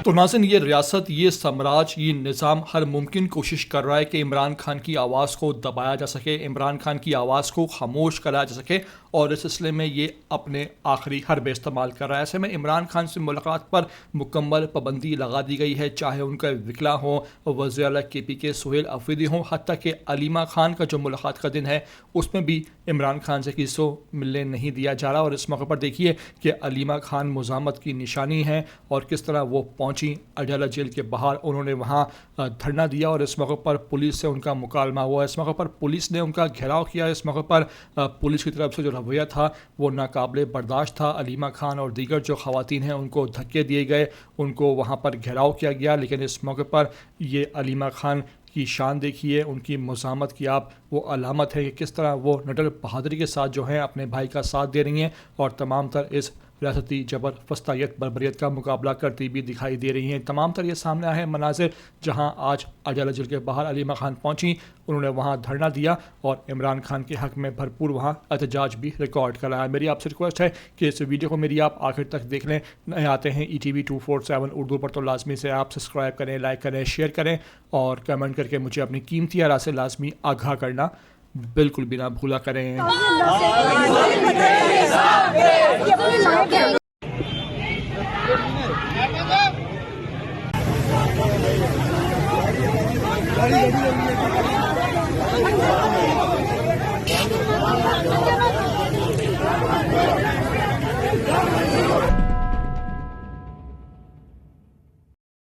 तो नाज़रीन, ये रियासत, ये साम्राज्य, ये निज़ाम हर मुमकिन कोशिश कर रहा है कि इमरान खान की आवाज़ को दबाया जा सके, इमरान खान की आवाज़ को खामोश कराया जा सके, और इस सिलसिले में ये अपने आखिरी हरबे इस्तेमाल कर रहा है। ऐसे में इमरान खान से मुलाकात पर मुकम्मल पाबंदी लगा दी गई है, चाहे उनका विकला हो, वज़ीर आला KPK सुहेल अफरीदी हो, हत्ता कि अलीमा खान का जो मुलाकात का दिन है उसमें भी इमरान खान से किसी को मिलने नहीं दिया जा रहा। और इस मौके पर देखिए कि अलीमा खान मुज़ाहमत की निशानी है और किस तरह वो पहुंची अडाला जेल के बाहर, उन्होंने वहां धरना दिया और इस मौके पर पुलिस से उनका मुकालमा हुआ। इस मौके पर पुलिस ने उनका घेराव किया। इस मौके पर पुलिस की तरफ से जो रवैया था वो नाकाबिले बर्दाश्त था। अलीमा खान और दीगर जो ख़वातीन हैं उनको धक्के दिए गए, उनको वहाँ पर घेराव किया गया। लेकिन इस मौके पर ये अलीमा खान की शान देखिए, उनकी मुज़ाहमत की आप वो अलामत है कि किस तरह वो निडर बहादुरी के साथ जो है अपने भाई का साथ दे रही हैं और तमाम तर इस रियासती जबर फस्तायत बर्बरियत का मुकाबला करती भी दिखाई दे रही हैं। तमाम तर ये सामने आए हैं मनाजिर जहां आज अडाला जेल के बाहर अलीमा खान पहुंची, उन्होंने वहां धरना दिया और इमरान खान के हक़ में भरपूर वहां एहतजाज भी रिकॉर्ड कराया। मेरी आपसे रिक्वेस्ट है कि इस वीडियो को मेरी आप आखिर तक देख लें। नए आते हैं ETV 247 उर्दू पर तो लाजमी से आप सब्सक्राइब करें, लाइक करें, शेयर करें और कमेंट करके मुझे अपनी कीमती आरा से लाजमी आगाह करना बिल्कुल भी ना भूला करें। गाड़ी